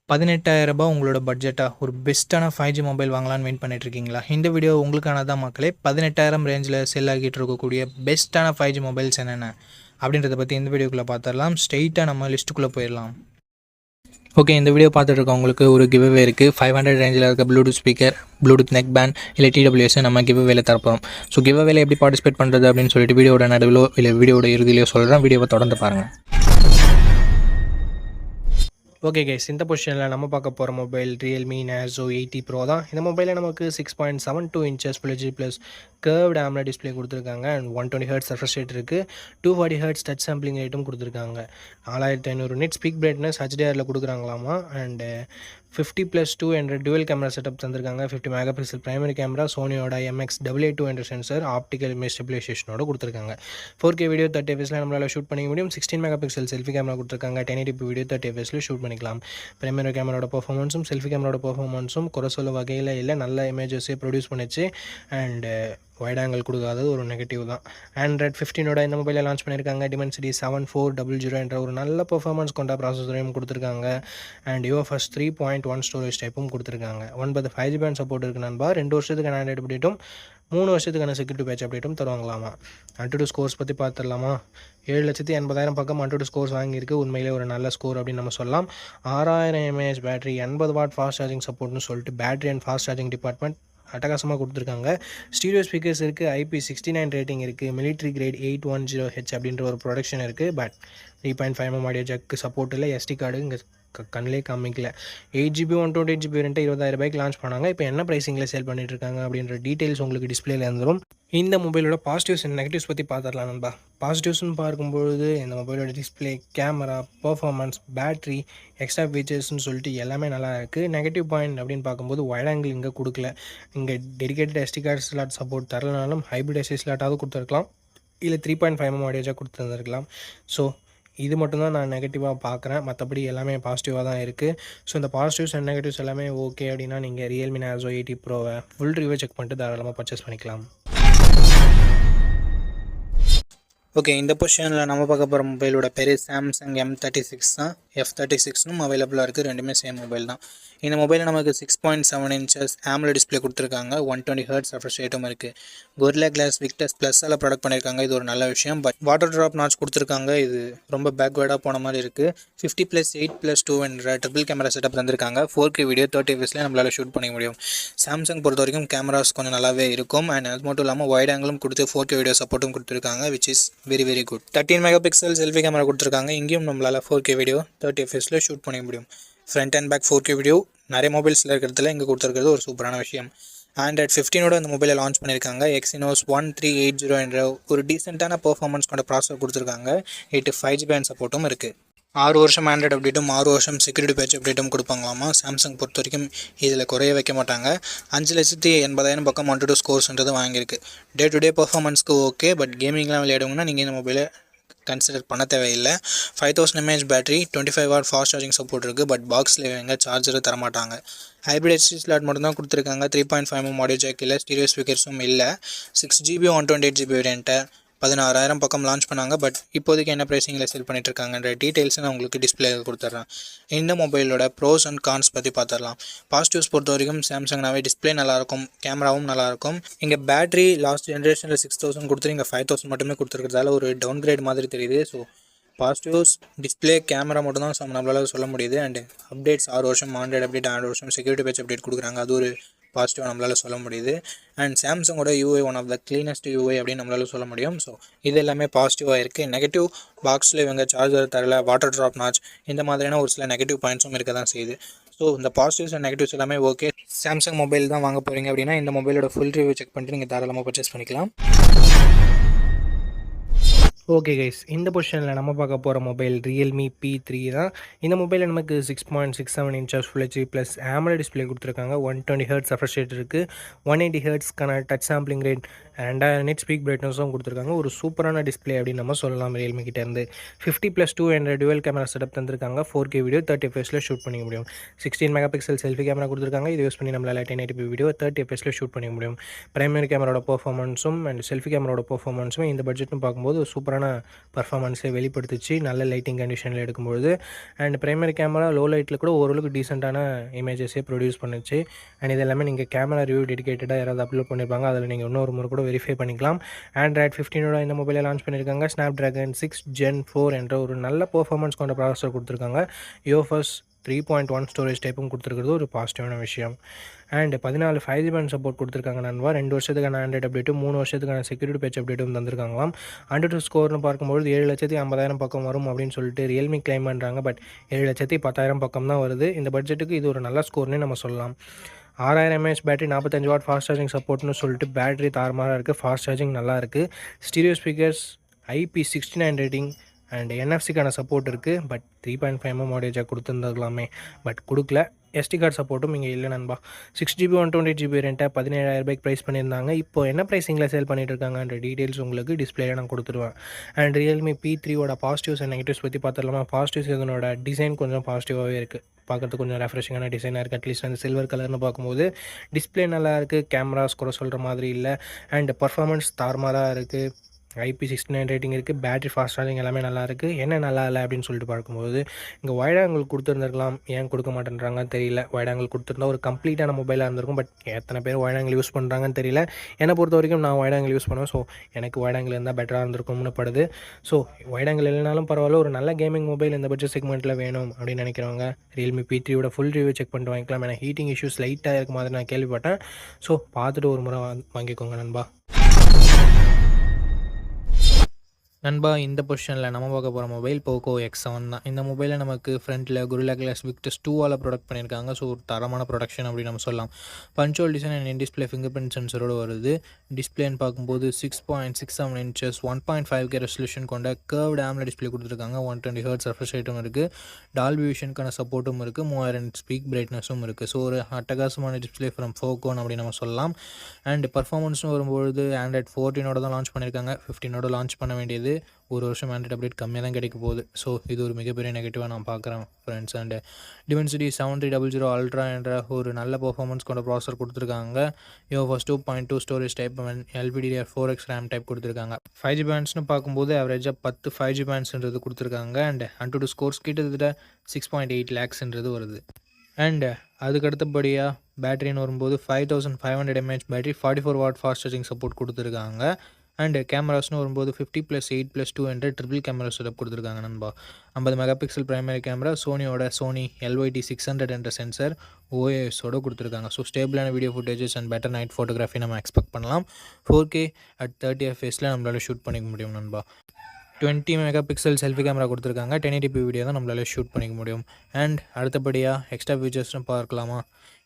ரூ. 18,000 உங்களோட பட்ஜெட்டா ஒரு பெஸ்ட்டான 5G மொபைல் வாங்கலான்னு வெயிட் பண்ணிட்டு இருக்கீங்களா? இந்த வீடியோ உங்களுக்கானதான் மக்களே. 18,000 ரேஞ்சில் செல் ஆகிட்டு இருக்கக்கூடிய பெஸ்ட்டான 5G மொபைல்ஸ் என்னென்ன அப்படின்றத பற்றி இந்த வீடியோக்குள்ளே பார்த்துடலாம். ஸ்ட்ரெயிட்டாக நம்ம லிஸ்ட்டுக்குள்ளே போயிடலாம். ஓகே, இந்த வீடியோ பார்த்துட்டு இருக்கவங்களுக்கு ஒரு கிவ்அவே இருக்குது. 500 ரேஞ்சில் இருக்க Bluetooth speaker, Bluetooth neck band இல்லை TWS நம்ம கிவ்அவேல தரப்போம். ஸோ கிவ்அவேல எப்படி பார்ட்டிசிபேட் பண்ணுறது அப்படின்னு சொல்லிட்டு வீடியோட நடுவிலோ இல்லை வீடியோட இறுதியிலையோ சொல்கிறேன். வீடியோவை தொடர்ந்து பாருங்கள். ஓகே கைஸ், இந்த பொசிஷனில் நம்ம பார்க்க போகிற மொபைல் Realme Narzo 80 Pro தான். இந்த மொபைலில் நமக்கு 6.72 inches Full HD plus curved AMOLED display கொடுத்துருக்காங்க. அண்ட் 120 Hz ரெஃப்ரெஷ் ரேட் இருக்குது. 240 Hz டச் சாம்பிளிங் ரேட்டும் கொடுத்துருக்காங்க. 4500 nits பீக் பிரைட்னஸ் HDRல கொடுக்குறாங்களாமா. அண்டு 50+2 என்ற டுவல் கேமரா செட்டப் தந்திருக்காங்க. 50 மெகா பிக்சல் பிரைமரி கேமரா, சோனியோட MX882 என்ற சென்சர், ஆப்டிக்கல் இமேஜ் ஸ்டெபிலைசேஷனோட கொடுத்துருக்காங்க. 4K வீடியோ 30 fps நம்மளால் ஷூட் பண்ணிக்க முடியும். 16 மெகா பிக்சல் செல்ஃபி கேமரா கொடுத்துருக்காங்க. 1080p வீடியோ 30 fps ஷூட் பண்ணிக்கலாம். பிரைமரி கேமராவோட பர்ஃபார்மன்ஸும் செல்ஃபி கேமராவோட பர்ஃபார்மன்ஸும் குறை சொல்ல வகையில் இல்லை, நல்ல இமேஜஸே ப்ரொடியூஸ் பண்ணிச்சு. அண்டு வைட் ஆங்கிள் கொடுக்காதது ஒரு நெகட்டிவ் தான். ஆண்ட்ராய்ட் 15ஓட இந்த மொபைலில் லான்ச் பண்ணியிருக்காங்க. Dimensity 7400 என்ற ஒரு நல்ல பர்ஃபார்மன்ஸ் கொண்ட ப்ராசஸரையும் கொடுத்துருக்காங்க. அண்ட் UFS 3.1 ஸ்டோரேஜ் டைப்பும் கொடுத்துருக்காங்க. 9 5G பேண்ட் சப்போர்ட் இருக்குது நண்பா. 2 வருஷத்துக்கான ஆண்ட்ராய்டு அப்டேட்டும் 3 வருஷத்துக்கான செக்யூரிட்டி பேட்ச் அப்டேட்டும் தருவாங்களாமா. Antutu ஸ்கோர்ஸ் பற்றி பார்த்துடலாமா? 7,80,000 பக்கம் Antutu ஸ்கோர்ஸ் வாங்கியிருக்கு. உண்மையிலே ஒரு நல்ல ஸ்கோர் அப்படின்னு நம்ம சொல்லலாம். 6000 mAh battery, 80 watt fast charging சப்போர்ட்னு சொல்லிட்டு battery and fast charging department அட்டகாசமாக கொடுத்துருக்காங்க. ஸ்டீரியோ ஸ்பீக்கர்ஸ் இருக்குது. IP69 ரேட்டிங் இருக்குது. மிலிட்ரி கிரேட் 810H அப்படின்ற ஒரு ப்ரொடக்ஷன் இருக்குது. But 3.5mm audio jack support இல்லை. SD கார்டு இங்கே கண்ணிலே காமிக்கல. 8GB 128GB வேரியண்ட்டை 20,000 லான்ச் பண்ணாங்க. இப்போ என்ன ப்ரைஸிங்கில் சேல் பண்ணிட்டு இருக்காங்க அப்படின்ற டீட்டெயில்ஸ் உங்களுக்கு டிஸ்பிளேல இருந்துடும். இந்த மொபைலோட பாசிட்டிவ்ஸ் அண்ட் நெகட்டிவ்ஸ் பற்றி பார்த்துடலாம் நண்பா. பாசிட்டிவ்ஸ்னு பார்க்கும்பொழுது இந்த மொபைலோட display, camera, performance, battery, extra ஃபீச்சர்ஸ்னு சொல்லிட்டு எல்லாமே நல்லா இருக்குது. நெகட்டிவ் பாயிண்ட் அப்படின்னு பார்க்கும்போது வைட் ஆங்கிள் இங்கே கொடுக்கல. இங்கே dedicated SD card slot support தரலனாலும் ஹைப்ரிட் SD ஸ்லாட்டாவது கொடுத்துருக்கலாம், இல்லை 3.5mm ஆடியோ ஜாக் கொடுத்துருந்துருக்கலாம். ஸோ இது மட்டும்தான் நான் நெகட்டிவாக பார்க்குறேன். மற்றபடி எல்லாமே பாசிட்டிவாக தான் இருக்குது. ஸோ இந்த பாசிட்டிவ்ஸ் அண்ட் நெகட்டிவ்ஸ் எல்லாமே ஓகே அப்படின்னா நீங்கள் Realme Narzo 80 Proவை ஃபுல் ரிவ்யூ செக் பண்ணிட்டு தாராளமாக பர்ச்சேஸ் பண்ணிக்கலாம். ஓகே, இந்த பொசிஷனில் நம்ம பார்க்க போகிற மொபைலோட பேர் Samsung M36 தான். F36னும் அவைலபிளாக இருக்குது. ரெண்டுமே சேம் மொபைல் தான். இந்த மொபைலில் நமக்கு 6.7 inches AMOLED டிஸ்பிளே கொடுத்துருக்காங்க. 120 Hz ரெஃப்ரெஷ் ரேட்டும் இருக்குது. Gorilla Glass Victus +all product பண்ணியிருக்காங்க. இது ஒரு நல்ல விஷயம். பட் வாட்டர் ட்ராப் நாட்ச் கொடுத்துருக்காங்க. இது ரொம்ப பேக்வேர்டாக போன மாதிரி இருக்குது. 50+8+2 என்ற ட்ரிபிள் கேமரா செட்டப் தந்திருக்காங்க. 4K வீடியோ 30 fps நம்மளால் ஷூட் பண்ணிக்க முடியும். சாம்சங் பொறுத்த வரைக்கும் கேமராஸ் கொஞ்சம் நல்லாவே இருக்கும். அண்ட் அது மட்டும் இல்லாமல் வைட் ஆங்கிளும் கொடுத்து 4K வீடியோ சப்போர்ட்டும் கொடுத்துருக்காங்க, which is very good. 13 mega pixel selfie camera கொடுத்துருக்காங்க. இங்கேயும் நம்மளால் 4K வீடியோ 30 fps ஷூட் பண்ணிக்க முடியும். Front and back 4K video நிறைய மொபைல்ஸில் இருக்கிறதுல இங்கே கொடுத்துருக்கிறது ஒரு சூப்பரான விஷயம். ஆண்ட்ராய்ட் 15ஓட இந்த மொபைலை லான்ச் பண்ணியிருக்காங்க. Exynos 1380 என்ற ஒரு டீசெண்டான பர்ஃபார்மன்ஸ் கொண்ட ப்ராசஸர் கொடுத்துருக்காங்க. 8 5G பேண்ட் சப்போர்ட்டும் இருக்குது. 6 வருஷம் ஆண்ட்ராய்டு அப்டேட்டும் 6 வருஷம் செக்யூரிட்டி பேட்ச் அப்டேட்டும் கொடுப்பாங்களாமா. சாம்சங் பொறுத்த வரைக்கும் இதில் குறைய வைக்க மாட்டாங்க. 5,80,000 பக்கம் Antutu ஸ்கோர்ஸ்ன்றது வாங்கியிருக்கு. டே டு டே பர்ஃபார்மன்ஸ்க்கு ஓகே. பட் கேமிங்லாம் விளையாடுங்கன்னா நீங்கள் இந்த மொபைலை கன்சிடர் பண்ண தேவையில்லை. 5000 mAh battery, 25 watt fast charging support இருக்குது. பட் பாக்ஸில் எங்கே சார்ஜரை தரமாட்டாங்க. ஹைப்ரிட் SD ஸ்லாட் மட்டும் தான் கொடுத்துருக்காங்க. 3.5mm ஆடியோ ஜாக் இல்லை, ஸ்டீரியோ ஸ்பீக்கர்ஸும் இல்லை. 6GB 128GB வேரியண்ட்டை 16,000 பக்கம் லான்ச் பண்ணாங்க. பட் இப்போதைக்கு என்ன ப்ரைஸிங்கில் செல் பண்ணிட்டுருக்காங்கன்ற டீட்டெயில்ஸை நான் உங்களுக்கு டிஸ்பிளே கொடுத்துட்றேன். இந்த மொபைலோட ப்ரோஸ் அண்ட் கான்ஸ் பற்றி பார்த்துடலாம். பாசிட்டிவ்ஸ் பொறுத்த வரைக்கும் சாம்சங்னாவே டிஸ்பிளே நல்லாயிருக்கும், கேமராவும் நல்லாயிருக்கும். இங்கே பேட்டரி லாஸ்ட் ஜென்ரேஷனில் 6,000 கொடுத்துட்டு இங்கே 5,000 மட்டுமே கொடுத்துருக்கிறதால ஒரு டவுன் கிரேட் மாதிரி தெரியுது. ஸோ பாசிட்டிவ்ஸ் டிஸ்பிளே, கேமரா மட்டும் தான் நம்மளால் சொல்ல முடியுது. அண்ட் அப்டேட்ஸ் 6 வருஷம் ஆண்ட்ராய்டு அப்டேட், 6 வருஷம் செக்யூரிட்டி பேட்ச் அப்டேட் கொடுக்குறாங்க. அது ஒரு பாசிட்டிவாக நம்மளால் சொல்ல முடியுது. அண்ட் சாம்சங்கோட UI one of the cleanest UI அப்படின்னு நம்மளால சொல்ல முடியும். ஸோ இது எல்லாமே பாசிட்டிவாக இருக்குது. நெகட்டிவ் பாக்ஸில் இவங்க சார்ஜர் தரல, வாட்டர் ட்ராப் நாட்ச், இந்த மாதிரியான ஒரு சில நெகட்டிவ் பாயிண்ட்ஸும் இருக்க தான் செய்யுது. ஸோ இந்த பாசிட்டிவ்ஸ் அண்ட் நெகட்டிவ்ஸ் எல்லாமே ஓகே. சாம்சங் மொபைல் தான் வாங்க போகிறீங்க அப்படின்னா இந்த மொபைலோட ஃபுல் ரிவ்யூ செக் பண்ணிட்டு நீங்கள் தாராளமாக பர்ச்சேஸ் பண்ணிக்கலாம். ஓகே கைஸ், இந்த பொசிஷனில் நம்ம பார்க்க போகிற மொபைல் Realme P3 தான். இந்த மொபைலில் நமக்கு 6.67 inches Full HD plus AMOLED display கொடுத்துருக்காங்க. 120 Hz ரெஃப்ரெஷ் ரேட் இருக்குது. 180 Hzக்கான touch sampling rate, 2000 nits peak பிரைட்னஸும் கொடுத்துருக்காங்க. ஒரு சூப்பரான டிஸ்பிளே அப்படின்னு நம்ம சொல்லலாம் Realme கிட்டேருந்து. 50+2 என்ற டுவல் கேமரா செட்டப் தந்திருக்காங்க. 4K வீடியோ 30 fps ஷூட் பண்ணிக்க முடியும். 16 மெகா பிக்சல் செல்ஃபி கேமரா கொடுத்துருக்காங்க. இது யூஸ் பண்ணி நம்மளால் 1080p வீடியோ 30 fps ஷூட் பண்ணிக்க முடியும். பிரைமரி கேமராவோட பர்ஃபார்மன்ஸும் அண்ட் செல்ஃபி கேமராவோட பர்ஃபார்மன்ஸும் இந்த பட்ஜெட்னு பார்க்கும்போது சூப்பரான சூப்பரான பர்ஃபார்மன்ஸை வெளிப்படுத்துச்சு நல்ல லைட்டிங் கண்டிஷனில் எடுக்கும்பொழுது. அண்ட் பிரைமரி கேமரா லோ லைட்டில் கூட ஓரளவுக்கு டீசெண்டான இமேஜஸே ப்ரொடியூஸ் பண்ணுச்சு. அண்ட் இது எல்லாமே நீங்கள் கேமரா ரிவ்யூ டெடிகேட்டடாக யாராவது அப்லோட் பண்ணியிருப்பாங்க, அதில் நீங்கள் இன்னொரு முறை கூட வெரிஃபை பண்ணிக்கலாம். ஆண்ட்ராய்ட் 15 இந்த மொபைலை லான்ச் பண்ணியிருக்காங்க. Snapdragon 6 Gen 4 என்ற ஒரு நல்ல பர்ஃபார்மன்ஸ் கொண்ட ப்ராசஸர் கொடுத்துருக்காங்க. UFS 3.1 ஸ்டோரேஜ் டைப்பும் கொடுத்துருக்கிறது ஒரு பாசிட்டிவான விஷயம். அண்ட் 14 5G பேண்ட் சப்போர்ட் கொடுத்துருக்காங்க நண்பா. 2 வருஷத்துக்கான ஆண்ட்ராய்ட் அப்டேட்டும் 3 வருஷத்துக்கான செக்யூரிட்டி பேட்ச் அப்டேட்டும் தந்திருக்காங்களாம். AnTuTu ஸ்கோர்னு பார்க்கும்போது 7,50,000 பக்கம் வரும் அப்படின்னு சொல்லிட்டு ரியல்மி கிளைம் பண்ணுறாங்க. பட் 7,10,000 பக்கம் தான் வருது. இந்த பட்ஜெட்டுக்கு இது ஒரு நல்ல ஸ்கோர்னே நம்ம சொல்லலாம். 6000 mAh battery, 45 watt fast charging சப்போர்ட்னு சொல்லிட்டு பேட்டரி தாறுமாறாக இருக்குது. ஃபாஸ்ட் சார்ஜிங் நல்லா இருக்குது. Stereo speakers, IP69 rating and NFC-க்கான சப்போர்ட் இருக்குது. பட் 3.5mm ஆடியோ ஜாக் கொடுத்துருந்துருக்கலாமே, பட் கொடுக்கல. SD கார்டு சப்போர்ட்டும் இங்கே இல்லை நண்பா. 6GB 128GB வேரியண்ட்டை 17,000 ரூபாய்க்கு ப்ரைஸ் பண்ணியிருந்தாங்க. இப்போ என்ன ப்ரைஸிங்கில் சேல் பண்ணிட்டு இருக்காங்கன்ற டீட்டெயில்ஸ் உங்களுக்கு டிஸ்பிளேல நான் கொடுத்துருவேன். And Realme P3 positives and negatives பற்றி பார்த்துடலாமா. பாசிட்டிவ்ஸ் இதனோட டிசைன் கொஞ்சம் பாசிட்டிவாகவே இருக்குது. பார்க்குறதுக்கு கொஞ்சம் ரெஃப்ரெஷிங்கான டிசைனாக இருக்குது. அட்லீஸ்ட் அந்த சில்வர் கலர்னு பார்க்கும்போது டிஸ்பிளே நல்லா இருக்குது. கேமராஸ் கூட சொல்கிற மாதிரி இல்லை. அண்ட் பர்ஃபார்மன்ஸ் தாறுமாறாக இருக்குது. IP69 ரேட்டிங் இருக்குது. பேட்டரி ஃபாஸ்ட் சார்ஜிங் எல்லாமே நல்லா இருக்குது. என்ன நல்லா இல்லை அப்படின்னு சொல்லிட்டு பார்க்கும்போது இங்கே வைட் ஆங்கிள் கொடுத்துருந்துருக்கலாம். ஏன் கொடுக்க மாட்டேன்றாங்கன்னு தெரியல. வைட் ஆங்கிள் கொடுத்துருந்தா ஒரு கம்ப்ளீட்டான மொபைலாக இருந்திருக்கும். பட் எத்தனை பேர் வைட் ஆங்கிள் யூஸ் பண்ணுறாங்கன்னு தெரியல. என்னை பொறுத்த வரைக்கும் நான் வைட் ஆங்கிள் யூஸ் பண்ணுவேன். ஸோ எனக்கு வைட் ஆங்கிள் இருந்தால் பெட்டராக இருந்திருக்கும்னு படுது. ஸோ வைட் ஆங்கிள் இல்லைனாலும் பரவாயில்ல, ஒரு நல்ல கேமிங் மொபைல் இந்த பட்ஜெட் செக்மெண்ட்டில் வேணும் அப்படின்னு நினைக்கிறவங்க Realme P3 full review check பண்ணிட்டு வாங்கிக்கலாம். ஏன்னா ஹீட்டிங் இஷ்யூஸ் லைட்டாக இருக்க மாதிரி நான் கேள்விப்பட்டேன். ஸோ பார்த்துட்டு ஒரு முறை வாங்கிக்கோங்க நண்பா. நண்பா, இந்த பொசிஷனில் நம்ம பார்க்க போகிற மொபைல் Poco X7 தான். இந்த மொபைலில் நமக்கு ஃப்ரண்ட்டில் Gorilla Glass Victus 2 ப்ரொடக்ட் பண்ணியிருக்காங்க. ஸோ ஒரு தரமான ப்ரொடக்ஷன் அப்படின்னு நம்ம சொல்லலாம். பஞ்சுவல் design and in display finger print சென்சரோடு வருது. டிஸ்பிளேன்னு பார்க்கும்போது 6.67 inches 1.5K ரெசல்யூஷன் கொண்ட கர்வ்டு AMOLED டிஸ்பிளே கொடுத்துருக்காங்க. 120 Hz ரெஃப்ரெஷ் ரேட்டும் இருக்குது. டால்பி விஷனுக்கான சப்போர்ட்டும் இருக்குது. 3000 ஸ்பீக் பிரைட்னஸும் இருக்குது. ஸோ ஒரு அட்டகாசமான டிஸ்பிளே ஃப்ரம் Poco அப்படின்னு நம்ம சொல்லலாம். அண்ட் பர்ஃபார்மன்ஸும் வரும்போது Android 14 தான் லான்ச் பண்ணியிருக்காங்க. 15 லான்ச் பண்ண வேண்டியது. ஒரு வருஷம் ஆண்ட்ராய்ட் அப்டேட் கம்மியாக தான் கிடைக்க போகுது. ஸோ இது ஒரு மிகப்பெரிய நெகட்டிவாக நான் பார்க்குறேன் ஃப்ரெண்ட்ஸ். அண்ட் Dimensity 7300 Ultra என்ற ஒரு நல்ல பர்ஃபார்மன்ஸ் கொண்ட ப்ராசஸர் கொடுத்துருக்காங்க. UFS 2.2 storage type and LPDDR4X RAM type கொடுத்துருக்காங்க. 5G பேண்ட்ஸ்னு பார்க்கும்போது ஆவரேஜாக 10 5G பேண்ட்ஸ்ன்றது கொடுத்துருக்காங்க. அண்ட் AnTuTu ஸ்கோர்ஸ் கிட்டத்தட்ட 6.8 lakhsன்றது வருது. அண்ட் அதுக்கு அடுத்தபடியாக பேட்டரின்னு வரும்போது 5500 mAh battery, 44 what fast charging support கொடுத்துருக்காங்க. அண்ட் கேமராஸ்னு வரும்போது 50+8+2 என்ற ட்ரிபிள் கேமரா செட்டப் கொடுத்துருக்காங்க நண்பா. 50 megapixel primary camera, Sony LYT600 என்ற சென்சர், OIS கொடுத்துருக்காங்க. ஸோ ஸ்டேபிளான video footages and better night photography நம்ம எக்ஸ்பெக்ட் பண்ணலாம். 4K at 30 fps நம்மளால் ஷூட் பண்ணிக்க முடியும் நண்பா. 20 மெகாபிக்சல் செல்ஃபி கேமரா கொடுத்துருக்காங்க. 1080p வீடியோ தான் நம்மளால் ஷூட் பண்ணிக்க முடியும். அண்ட் அடுத்தபடியாக எக்ஸ்ட்ரா ஃபீச்சர்ஸ்னு பார்க்கலாமா.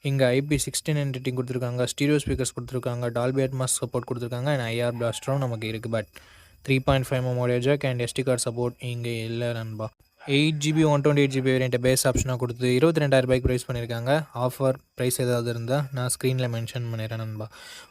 இங்கே IP69 ரேட்டிங் கொடுத்துருக்காங்க. ஸ்டீரியோ ஸ்பீக்கர்ஸ் கொடுத்துருக்காங்க. டால்பி அட்மாஸ் சப்போர்ட் கொடுத்துருக்காங்க. அண்ட் IR பிளாஸ்டரும் நமக்கு இருக்குது. But 3.5mm audio jack and SD card support இங்கே இல்லை நண்பா. 8GB 128GB வேரியண்ட்டை பேஸ் ஆப்ஷனாக கொடுத்து 22,000 ரூபாய்க்கு ப்ரைஸ் பண்ணியிருக்காங்க. ஆஃபர் ப்ரைஸ் ஏதாவது இருந்தால் நான் ஸ்க்ரீனில் மென்ஷன் பண்ணிடுறேன் நண்பா.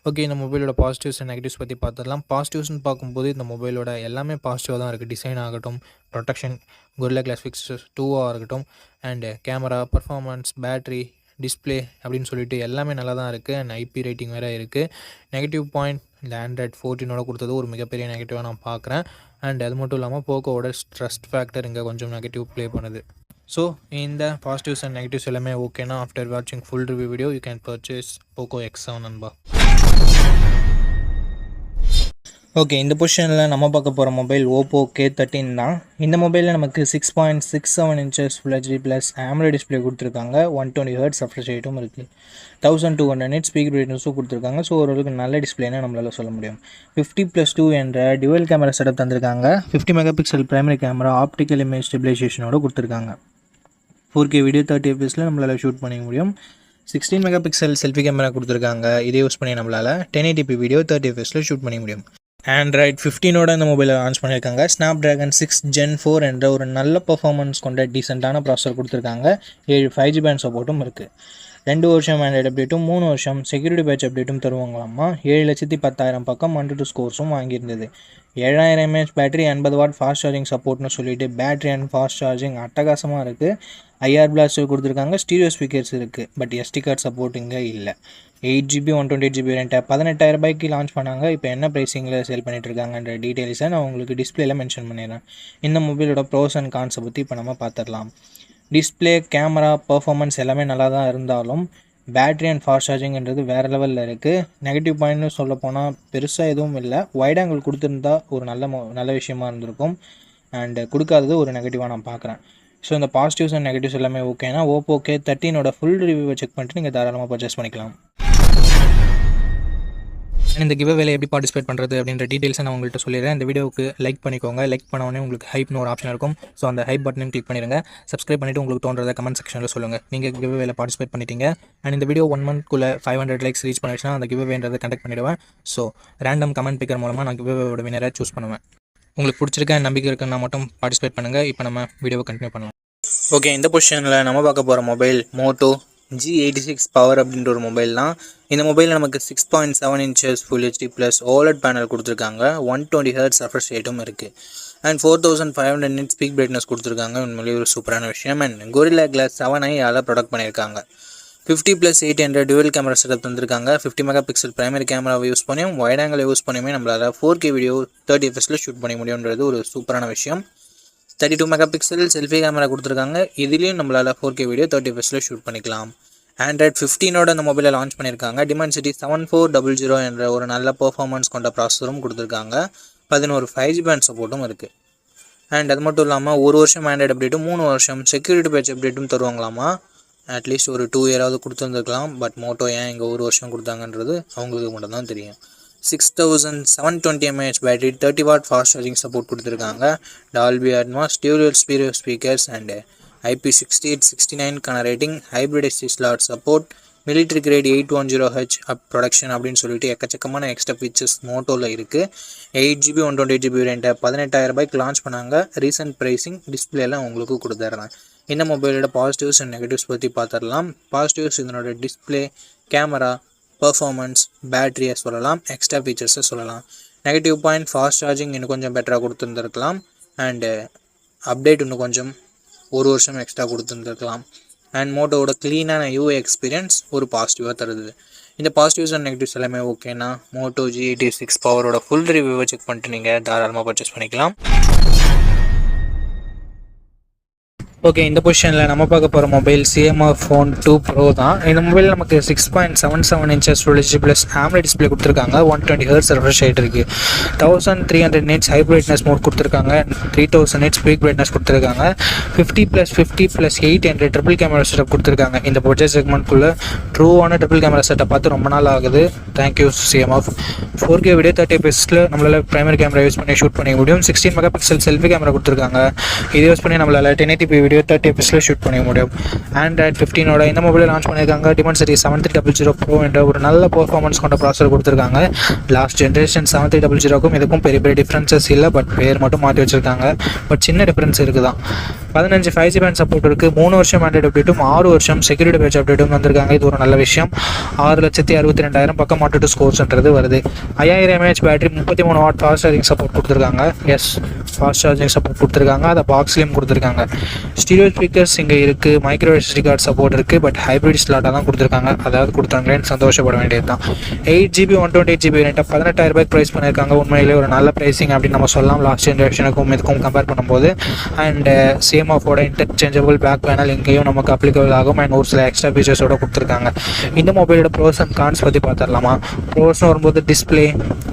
ஓகே, இந்த மொபைலோட பாசிட்டிவ்ஸ் அண்ட் நெகட்டிவ்ஸ் பற்றி பார்த்துடலாம். பாசிட்டிவ்ஸ்னு பார்க்கும்போது இந்த மொபைலோட எல்லாமே பாசிட்டிவாக தான் இருக்குது. டிசைன் ஆகட்டும், ப்ரொடெக்ஷன், Gorilla Glass Victus 2 இருக்கட்டும், and camera, performance, battery, display அப்படின்னு சொல்லிட்டு எல்லாமே நல்லா தான் இருக்குது. அண்ட் IP ரேட்டிங் வேறு இருக்குது. நெகட்டிவ் பாயிண்ட் இந்த Android 14 கொடுத்தது ஒரு மிகப்பெரிய நெகட்டிவாக நான் பார்க்குறேன். அண்ட் அது மட்டும் இல்லாமல் போக்கோவோட ட்ரஸ்ட் ஃபேக்டர் இங்கே கொஞ்சம் நெகட்டிவ் ப்ளே பண்ணுது. ஸோ இந்த பாசிட்டிவ்ஸ் அண்ட் நெகட்டிவ்ஸ் எல்லாமே ஓகேனா ஆஃப்டர் வாட்சிங் full review video you can purchase Poco X7 நண்பா. ஓகே, இந்த பொசிஷனில் நம்ம பார்க்க போகிற மொபைல் Oppo K13 தான். இந்த மொபைலில் நமக்கு 6.67 inches Full HD + AMOLED display கொடுத்துருக்காங்க. 120 Hz ரெஃப்ரெஷ் ரேட்டும் இருக்குது. 1200 nits ஸ்பீக் பிரைட்னஸும் கொடுத்துருக்காங்க. ஸோ ஓரளவுக்கு நல்ல டிஸ்பிளேன்னு நம்மளால் சொல்ல முடியும். 50+2 என்ற டியூவல் கேமரா செட்டப் தந்திருக்காங்க. 50 megapixel primary camera, optical image ஸ்டெபிலைசேஷனோடு கொடுத்துருக்காங்க. 4K வீடியோ 30 fps நம்மளால் ஷூட் பண்ணிக்க முடியும். 16 மெகாபிக்சல் செல்ஃபி கேமரா கொடுத்துருக்காங்க. இதை யூஸ் பண்ணி நம்மளால் 1080p வீடியோ 30 fps ஷூட் பண்ணிக்க முடியும். Android 15 இந்த மொபைலை லான்ச் பண்ணியிருக்காங்க. Snapdragon 6 Gen 4 என்ற ஒரு நல்ல பர்ஃபார்மன்ஸ் கொண்ட டீசெண்டான ப்ராசஸர் கொடுத்துருக்காங்க. 7 5G பேண்ட் சப்போர்ட்டும் இருக்குது. 2 வருஷம் ஆண்ட்ராய்டு அப்டேட்டும் 3 வருஷம் செக்யூரிட்டி பேட்ச் அப்டேட்டும் தருவாங்களாமா. 7,10,000 பக்கம் 1 ஸ்கோர்ஸும் வாங்கியிருந்தது. 7000 mAh battery, 80 watt fast charging சப்போர்ட்னு சொல்லிட்டு பேட்டரி அண்ட் ஃபாஸ்ட் சார்ஜிங் அட்டகாசமாக இருக்குது. ஐஆர் பிளாஸ்டர் கொடுத்துருக்காங்க. ஸ்டீரியோ ஸ்பீக்கர்ஸ் இருக்குது. பட் SD கார்டு சப்போர்ட் இங்கே இல்லை. 8GB 128GB வேரியண்ட்டை 18,000 ரூபாய்க்கு லான்ச் பண்ணாங்க. இப்போ என்ன ப்ரைஸிங்கில் சேல் பண்ணிட்டு இருக்காங்கன்ற டீட்டெயில்ஸை நான் உங்களுக்கு டிஸ்பிளேல மென்ஷன் பண்ணிடுறேன். இந்த மொபைலோட ப்ரோஸ் அண்ட் கான்ஸை பற்றி இப்போ நம்ம பார்த்துடலாம். டிஸ்பிளே, கேமரா, பர்ஃபார்மன்ஸ் எல்லாமே நல்லா தான் இருந்தாலும் பேட்ரி அண்ட் ஃபாஸ்ட் சார்ஜிங்கிறது வேறு லெவலில் இருக்குது. நெகட்டிவ் பாயிண்ட்னு சொல்ல போனால் பெருசாக எதுவும் இல்லை. வைட் ஆங்கிள் கொடுத்துருந்தா ஒரு நல்ல விஷயமா இருந்திருக்கும். அண்டு கொடுக்காதது ஒரு நெகட்டிவாக நான் பார்க்குறேன். ஸோ இந்த பாசிட்டிவ்ஸ் அண்ட் நெகட்டிவ்ஸ் எல்லாமே ஓகேனா ஓப்போ K13 ஃபுல் ரிவ்யூவை செக் பண்ணிட்டு நீங்கள் தாராளமாக பர்ச்சேஸ் பண்ணிக்கலாம். இந்த கிவ் அவேல எப்படி பார்ட்டிசிபேட் பண்ணுறது அப்படின்ற டீட்டெயில்ஸை நான் உங்கள்கிட்ட சொல்லிடுறேன். இந்த வீடியோவுக்கு லைக் பண்ணிக்கோங்க. லைக் பண்ணோடனே உங்களுக்கு ஹைப்னு ஒரு ஆப்ஷன் இருக்கும். ஸோ அந்த ஹைப் பட்டனையும் கிளிக் பண்ணிடுங்க. சப்ஸ்கிரைப் பண்ணிவிட்டு உங்களுக்கு தோன்றதை கமெண்ட் செக்ஷனில் சொல்லுங்கள். நீங்கள் கிவ் அவேல பார்ட்டிசிபேட் பண்ணிட்டீங்க. அண்ட் இந்த வீடியோ 1 மந்த்க்குள்ளே 500 லைக்ஸ் ரீச் பண்ணிடுச்சுன்னா அந்த கிவ் அவேன்றதை கண்டக்ட் பண்ணிவிடுவேன். ஸோ ரேண்டம் கமெண்ட் பிக்கர் மூலமாக நான் கிவ் அவேவோட வினரை சூஸ் பண்ணுவேன். உங்களுக்கு பிடிச்சிருக்க நம்பிக்கை இருக்குன்னா மட்டும் பார்ட்டிசிபேட் பண்ணுங்கள். இப்போ நம்ம வீடியோவை கண்டினியூ பண்ணலாம். ஓகே, இந்த பொசிஷனில் நம்ம பார்க்க போகிற மொபைல் மோட்டோ G86 பவர் அப்படின்ற ஒரு மொபைல் தான். இந்த மொபைலில் நமக்கு 6.7 inches full HD plus OLED panel கொடுத்துருக்காங்க. 120 Hz ரெஃப்ரெஷ் ரேட்டும் இருக்குது. அண்ட் 4500 nits ஸ்பீக் பிரைட்னஸ் கொடுத்துருக்காங்க. உண்மையிலேயே ஒரு சூப்பரான விஷயம். அண்ட் Gorilla Glass 7i யால் ப்ரொடக்ட் பண்ணியிருக்காங்க. 50+800 டுவெல் கேமரா செட்டப் தந்திருக்காங்க. 50 மெகாபிக்சல் பிரைமரி கேமராவை யூஸ் பண்ணியும் வைட் ஆங்கிள் யூஸ் பண்ணியுமே நம்மளால் 4K வீடியோ 30 fps ஷூட் பண்ண முடியுன்றது ஒரு சூப்பரான விஷயம். 32 மெகாபிக்சல் செல்ஃபி கேமரா கொடுத்துருக்காங்க. இதுலேயும் நம்மளால் 4K வீடியோ 30 fps ஷூட் பண்ணிக்கலாம். Android 15 அந்த மொபைலை லான்ச் பண்ணியிருக்காங்க. Dimensity 7400 என்ற ஒரு நல்ல பெர்ஃபார்மன்ஸ் கொண்ட ப்ராசஸரும் கொடுத்துருக்காங்க. 11 5G பேண்ட் சப்போர்ட்டும் இருக்குது. அண்ட் அது மட்டும் இல்லாமல் 1 வருஷம் ஆண்ட்ராய்டு அப்டேட்டும் 3 வருஷம் செக்யூரிட்டி பேட்ச் அப்டேட்டும் தருவாங்களாமா. அட்லீஸ்ட் ஒரு 2 இயராவது கொடுத்துருந்துருக்கலாம். பட் மோட்டோ ஏன் இங்கே 1 வருஷம் கொடுத்தாங்கன்றது அவங்களுக்கு மட்டும் தான் தெரியும். 6720 mAh battery, 30 watt fast charging support கொடுத்துருக்காங்க. Dolby Atmos, dual stereo speakers and IP6869 rating, hybrid SD slot support, military grade 810H protection அப்படின்னு சொல்லிட்டு எக்கச்சக்கமான எக்ஸ்ட்ரா ஃபீச்சர்ஸ் மோட்டோவில் இருக்குது. 8GB 128GB வேரியண்ட்டை 18,000 ரூபாய்க்கு லான்ச் பண்ணாங்க. ரீசன்ட் ப்ரைஸிங் டிஸ்பிளேலாம் உங்களுக்கு கொடுத்துட்றேன். இந்த மொபைலோட பாசிட்டிவ்ஸ் அண்ட் நெகட்டிவ்ஸ் பற்றி பார்த்துடலாம். பாசிட்டிவ்ஸ் இதனோட டிஸ்பிளே, கேமரா, பர்ஃபார்மன்ஸ், பேட்டரியை சொல்லலாம், எக்ஸ்ட்ரா ஃபீச்சர்ஸை சொல்லலாம். நெகட்டிவ் பாயிண்ட், ஃபாஸ்ட் சார்ஜிங் இன்னும் கொஞ்சம் பெட்டராக கொடுத்துருந்துருக்கலாம். அண்டு அப்டேட் இன்னும் கொஞ்சம் 1 வருஷம் எக்ஸ்ட்ரா கொடுத்துருந்துருக்கலாம். அண்ட் மோட்டோவோட க்ளீனான UI எக்ஸ்பீரியன்ஸ் ஒரு பாசிட்டிவாக தருது. இந்த பாசிட்டிவ்ஸ் அண்ட் நெகட்டிவ்ஸ் எல்லாமே ஓகேனா மோட்டோ G86 பவரோட ஃபுல் ரிவ்யூவை செக் பண்ணிட்டு நீங்கள் தாராளமாக பர்ச்சேஸ் பண்ணிக்கலாம். ஓகே, இந்த பொசிஷனில் நம்ம பார்க்க போகிற மொபைல் CMF Phone 2 Pro தான். இந்த மொபைல் நமக்கு 6.77 inches full HD plus AMOLED display கொடுத்துருக்காங்க. 120 Hz ரெஃப்ரெஷ் ரேட் இருக்குது. 1300 nits ஹை பிரைட்னஸ் மோட் கொடுத்துருக்காங்க. 3000 nits ஸ்பீக் பிரைட்னஸ் கொடுத்துருக்காங்க. 50+50+800 ட்ரிபிள் கேமரா செட்டப் கொடுத்துருக்காங்க. இந்த பட்ஜெட் செக்மெண்ட்குள்ளே ட்ரூவான ட்ரிபிள் கேமரா செட்டப் பார்த்து ரொம்ப நாள் ஆகுது. Thank you CMF. 4K video 30 fps நம்மளால் பிரைமரி கேமரா யூஸ் பண்ணி ஷூட் பண்ணிக்க முடியும். 16 மெகாபிக்சல் செல்ஃபி கேமரா கொடுத்துருக்காங்க. இதை யூஸ் பண்ணி நம்மளால் 1080p வீடியோ 30 fps ஷூட் பண்ண முடியும். Android 15 இந்த மொபைலை லான்ச் பண்ணியிருக்காங்க. Dimensity 7300 Pro என்ற ஒரு நல்ல பெர்ஃபார்மன்ஸ் கொண்ட ப்ராசஸர் கொடுத்துருக்காங்க. லாஸ்ட் ஜென்ரேஷன் 7300க்கும் இதுக்கும் பெரிய பெரிய டிஃப்ரென்சஸ் இல்லை. பட் பேர் மட்டும் மாற்றி வச்சுருக்காங்க. பட் சின்ன டிஃப்ரென்ஸ் இருக்குது தான். 15 5G பேண்ட் சப்போர்ட் இருக்குது. 3 வருஷம் ஆண்ட்ராய்டு அப்டேட்டும் 6 வருஷம் செக்யூரிட்டி பேட்ச் அப்டேட்டும் வந்திருக்காங்க. இது ஒரு நல்ல விஷயம். 6,62,000 பக்கம் மாட்டு ஸ்கோர்ஸ்ன்றது வருது. 5000 mAh battery, 33 what fast charging support கொடுத்துருக்காங்க. ஃபாஸ்ட் சார்ஜிங் சப்போர்ட் கொடுத்துருக்காங்க. அதை பாக்ஸ்லேயும் கொடுத்துருக்காங்க. ஸ்டீரியோ ஸ்பீக்கர்ஸ் இங்கே இருக்குது. மைக்ரோ SD கார்டு சப்போர்ட் இருக்குது. பட் ஹைப்ரிட் ஸ்லாட்டாக தான் கொடுத்துருக்காங்க. அதாவது கொடுத்தாங்களேன்னு சந்தோஷப்பட வேண்டியது தான். 8GB 128GB வேரியண்ட்டை 18,000 ரூபாய்க்கு ப்ரைஸ் பண்ணியிருக்காங்க. உண்மையிலே ஒரு நல்ல ப்ரைஸிங் அப்படின்னு நம்ம சொல்லலாம். லாஸ்ட் ஜென்ரேஷனுக்கும் இதுக்கும் கம்பேர் பண்ணும்போது. அண்ட் CMFோட இன்டர்சேஞ்சபிள் பேக் பேனல் இங்கேயும் நமக்கு அப்ளிகபிள் ஆகும். அண்ட் ஒரு சில எக்ஸ்ட்ரா ஃபீச்சர்ஸோட கொடுத்துருக்காங்க. இந்த மொபைலோட ப்ரோஸ் அண்ட் கான்ஸ் பற்றி பார்த்துடலாமா? ப்ரோஸ்னு வரும்போது டிஸ்பிளே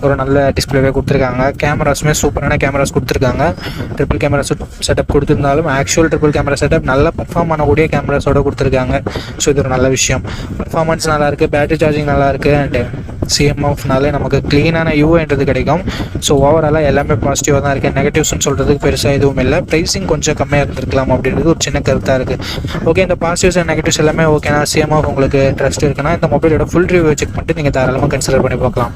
ஒரு நல்ல டிஸ்பிளேவே கொடுத்துருக்காங்க. கேமராஸுமே சூப்பரான கேமராஸ் கொடுத்துருக்காங்க. ட்ரிபிள் கேமரா செட்டப் கொடுத்துருந்தாலும் ஆக்சுவல் ட்ரிபிள் கேமரா செட்டப் நல்லா பர்ஃபார்ம் பண்ணக்கூடிய கேமராஸோட கொடுத்துருக்காங்க. ஸோ இது ஒரு நல்ல விஷயம். பர்ஃபார்மன்ஸ் நல்லாயிருக்கு, பேட்டரி சார்ஜிங் நல்லாயிருக்கு. அண்ட் CMFனாலே நமக்கு க்ளீனான UIன்றது கிடைக்கும். ஸோ ஓவராலாக எல்லாமே பாசிட்டிவாக தான் இருக்குது. நெகட்டிவ்ஸ்னு சொல்கிறதுக்கு பெருசாக எதுவும் இல்லை. ப்ரைஸிங் கொஞ்சம் கம்மியாக இருந்திருக்கலாம் அப்படின்றது ஒரு சின்ன கருத்தாக இருக்குது. ஓகே, இந்த பாசிட்டிவ்ஸ் அண்ட் நெகட்டிவ்ஸ் எல்லாமே ஓகேனா CMF உங்களுக்கு ட்ரஸ்ட் இருக்குன்னா இந்த மொபைலோட ஃபுல் ரிவ்யூ செக் பண்ணிட்டு நீங்கள் தாராளமாக கன்சிடர் பண்ணி பார்க்கலாம்.